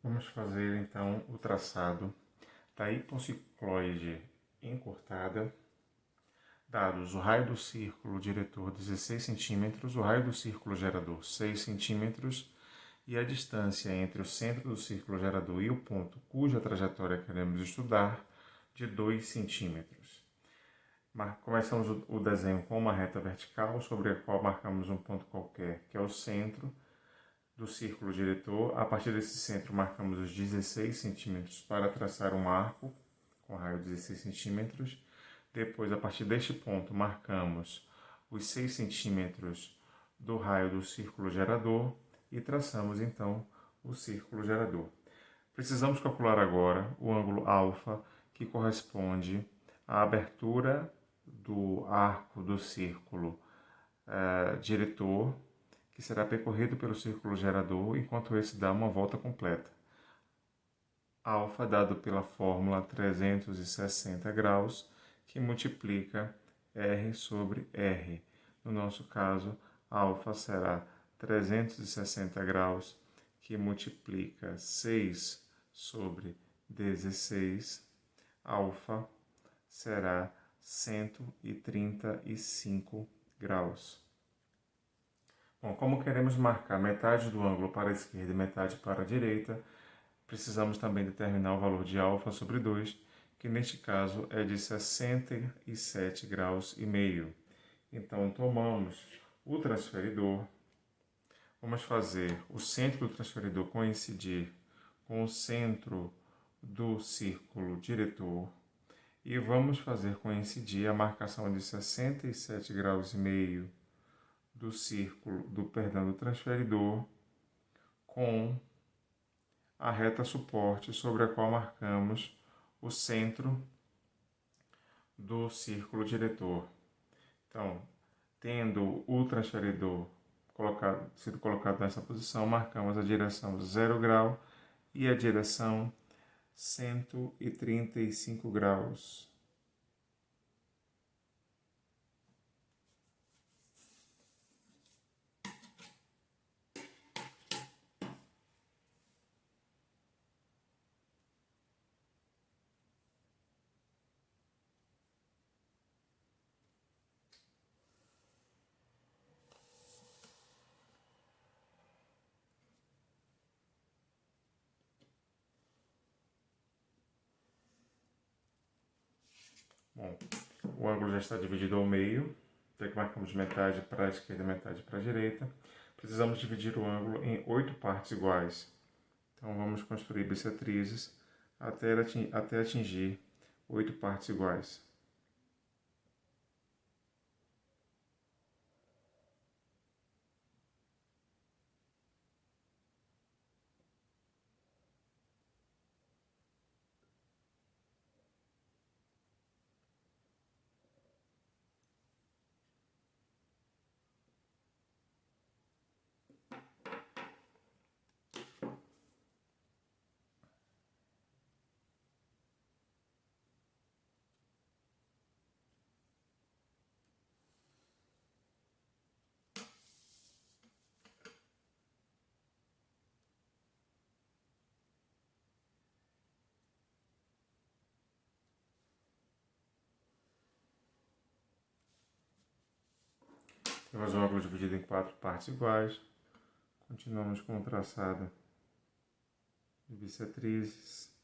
Vamos fazer então o traçado da hipocicloide encurtada, dados o raio do círculo diretor 16 cm, o raio do círculo gerador 6 cm e a distância entre o centro do círculo gerador e o ponto cuja trajetória queremos estudar de 2 cm. Começamos o desenho com uma reta vertical sobre a qual marcamos um ponto qualquer, que é o centro do círculo diretor. A partir desse centro marcamos os 16 centímetros para traçar um arco com raio de 16 centímetros. Depois, a partir deste ponto, marcamos os 6 centímetros do raio do círculo gerador e traçamos então o círculo gerador. Precisamos calcular agora o ângulo alfa, que corresponde à abertura do arco do círculo diretor, que será percorrido pelo círculo gerador enquanto esse dá uma volta completa. Alfa dado pela fórmula 360 graus, que multiplica R sobre R. No nosso caso, alfa será 360 graus, que multiplica 6 sobre 16. Alfa será 135 graus. Bom, como queremos marcar metade do ângulo para a esquerda e metade para a direita, precisamos também determinar o valor de alfa sobre 2, que neste caso é de 67 graus e meio. Então, tomamos o transferidor, vamos fazer o centro do transferidor coincidir com o centro do círculo diretor e vamos fazer coincidir a marcação de 67 graus e meio do do transferidor com a reta suporte sobre a qual marcamos o centro do círculo diretor. Então, tendo o transferidor sido colocado nessa posição, marcamos a direção 0 grau e a direção 135 graus. Bom, o ângulo já está dividido ao meio, já que marcamos metade para a esquerda e metade para a direita. Precisamos dividir o ângulo em 8 partes iguais. Então vamos construir bissetrizes até atingir 8 partes iguais. Temos o ângulo dividido em 4 partes iguais. Continuamos com o traçado de bissetrizes.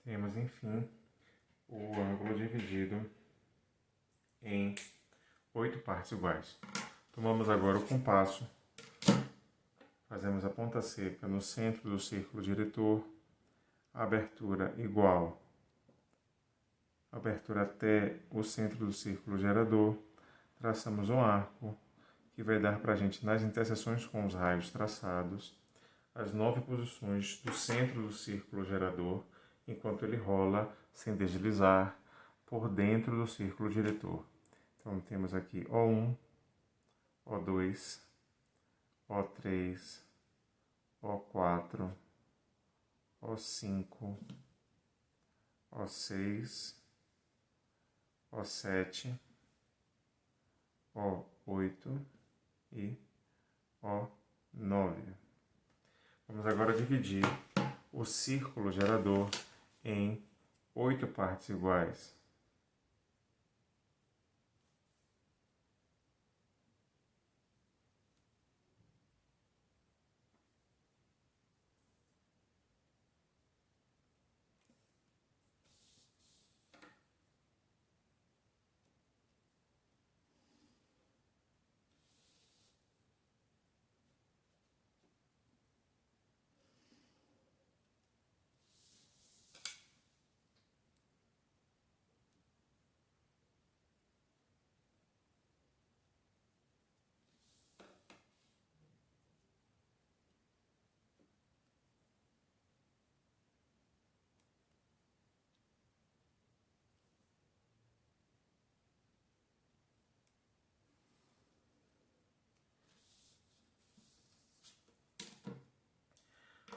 Temos, enfim, o ângulo dividido em 8 partes iguais. Tomamos agora o compasso, fazemos a ponta seca no centro do círculo diretor, abertura igual, abertura até o centro do círculo gerador, traçamos um arco que vai dar para a gente, nas interseções com os raios traçados, as 9 posições do centro do círculo gerador, enquanto ele rola sem deslizar por dentro do círculo diretor. Então temos aqui O1, O2, O3, O4, O5, O6, O7, O8 e O9. Vamos agora dividir o círculo gerador em 8 partes iguais.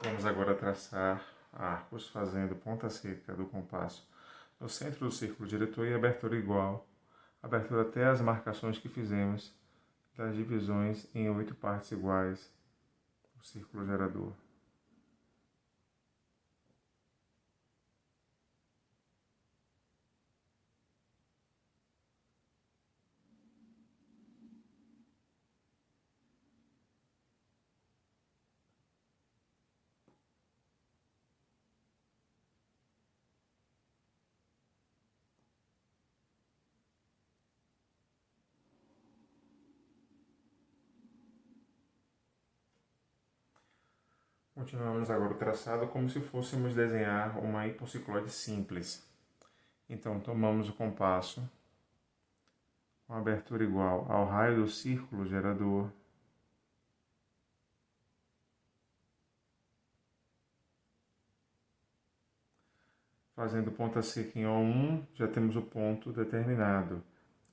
Vamos agora traçar arcos fazendo ponta seca do compasso no centro do círculo diretor e abertura igual, abertura até as marcações que fizemos das divisões em 8 partes iguais do círculo gerador. Continuamos agora o traçado como se fôssemos desenhar uma hipocicloide simples. Então, tomamos o compasso com abertura igual ao raio do círculo gerador, fazendo ponta seca em O1, já temos o ponto determinado,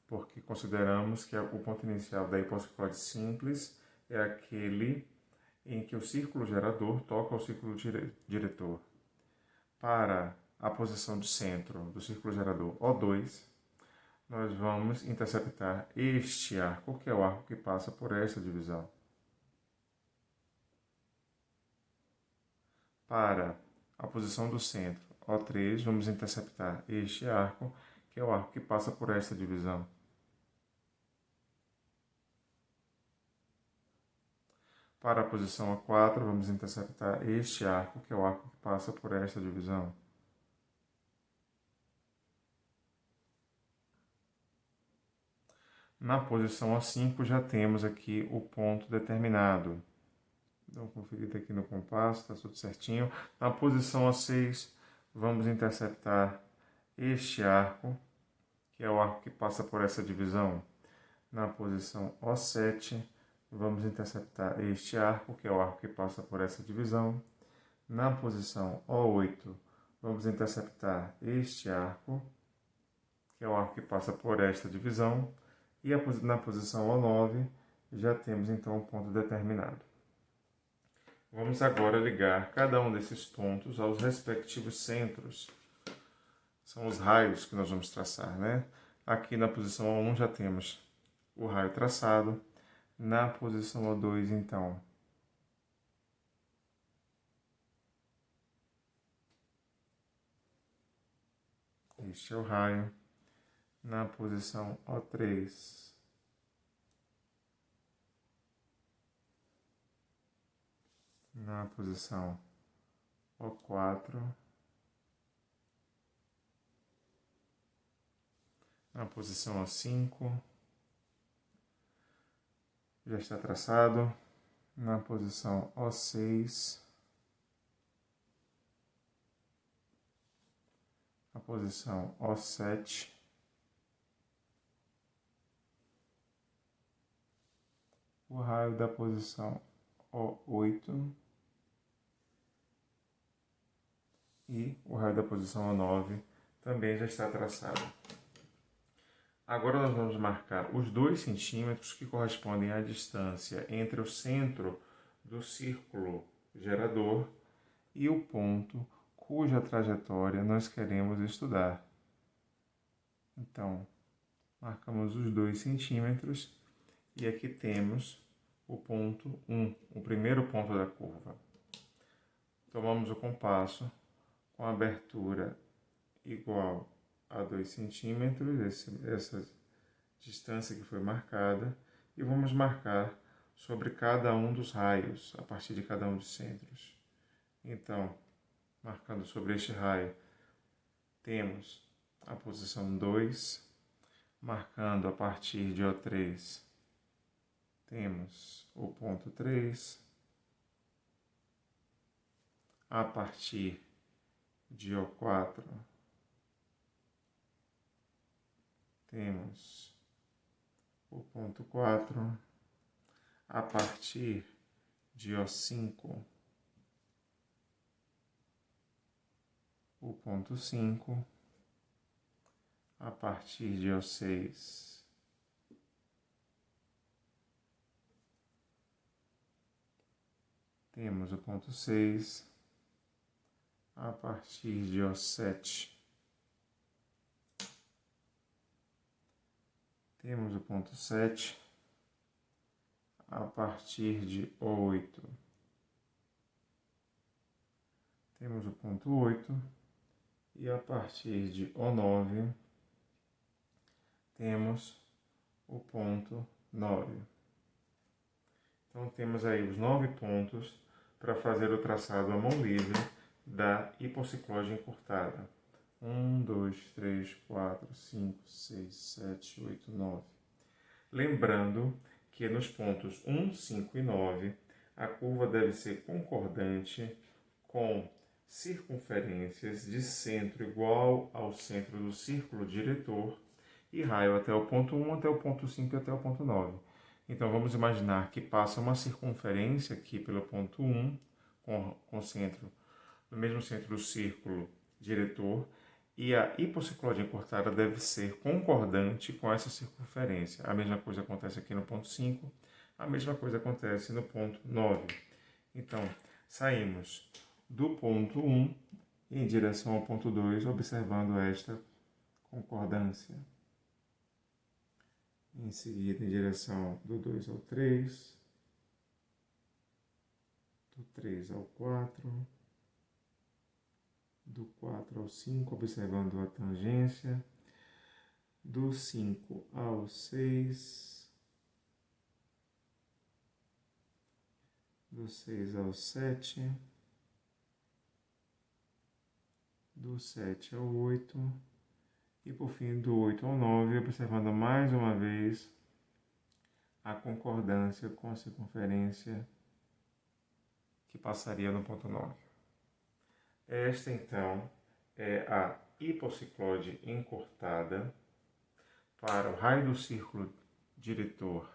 porque consideramos que o ponto inicial da hipocicloide simples é aquele em que o círculo gerador toca o círculo diretor. Para a posição de centro do círculo gerador O2, nós vamos interceptar este arco, que é o arco que passa por essa divisão. Para a posição do centro O3, vamos interceptar este arco, que é o arco que passa por essa divisão. Para a posição A4, vamos interceptar este arco, que é o arco que passa por esta divisão. Na posição A5 já temos aqui o ponto determinado. Dá uma conferida aqui no compasso, está tudo certinho. Na posição A6, vamos interceptar este arco, que é o arco que passa por essa divisão. Na posição O7, vamos interceptar este arco, que é o arco que passa por essa divisão. Na posição O8, vamos interceptar este arco, que é o arco que passa por esta divisão. E na posição O9, já temos então um ponto determinado. Vamos agora ligar cada um desses pontos aos respectivos centros. São os raios que nós vamos traçar, né? Aqui na posição O1 já temos o raio traçado. Na posição O2, então, este é o raio. Na posição O3, na posição O4, Na posição O5, já está traçado. Na posição O6, na posição O7, o raio da posição O8 e o raio da posição O9 também já está traçado. Agora nós vamos marcar os 2 centímetros que correspondem à distância entre o centro do círculo gerador e o ponto cuja trajetória nós queremos estudar. Então, marcamos os 2 centímetros e aqui temos o ponto 1, o primeiro ponto da curva. Tomamos o compasso com abertura igual a 2 centímetros, essa distância que foi marcada, e vamos marcar sobre cada um dos raios, a partir de cada um dos centros. Então, marcando sobre este raio, temos a posição 2, marcando a partir de O3, temos o ponto 3, a partir de O4, temos o ponto 4, a partir de O5, o ponto 5, a partir de O6, temos o ponto 6, a partir de O7, temos o ponto 7, a partir de O8, temos o ponto 8, e a partir de O9, temos o ponto 9. Então, temos aí os 9 pontos para fazer o traçado à mão livre da hipociclose encurtada. 1, 2, 3, 4, 5, 6, 7, 8, 9. Lembrando que nos pontos 1, 5 e 9, a curva deve ser concordante com circunferências de centro igual ao centro do círculo diretor e raio até o ponto 1, até o ponto 5 e até o ponto 9. Então, vamos imaginar que passa uma circunferência aqui pelo ponto 1, com centro no mesmo centro do círculo diretor, e a hipociclose encurtada deve ser concordante com essa circunferência. A mesma coisa acontece aqui no ponto 5, a mesma coisa acontece no ponto 9. Então, saímos do ponto 1 em direção ao ponto 2, observando esta concordância. Em seguida, em direção do 2 ao 3, do 3 ao 4, do 4 ao 5, observando a tangência, do 5 ao 6, do 6 ao 7, do 7 ao 8, e por fim do 8 ao 9, observando mais uma vez a concordância com a circunferência que passaria no ponto 9. Esta, então, é a hipociclose encurtada para o raio do círculo diretor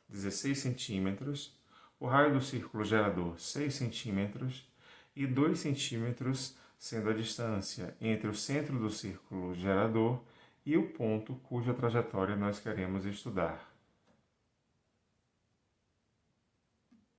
16 centímetros, o raio do círculo gerador 6 centímetros e 2 centímetros sendo a distância entre o centro do círculo gerador e o ponto cuja trajetória nós queremos estudar.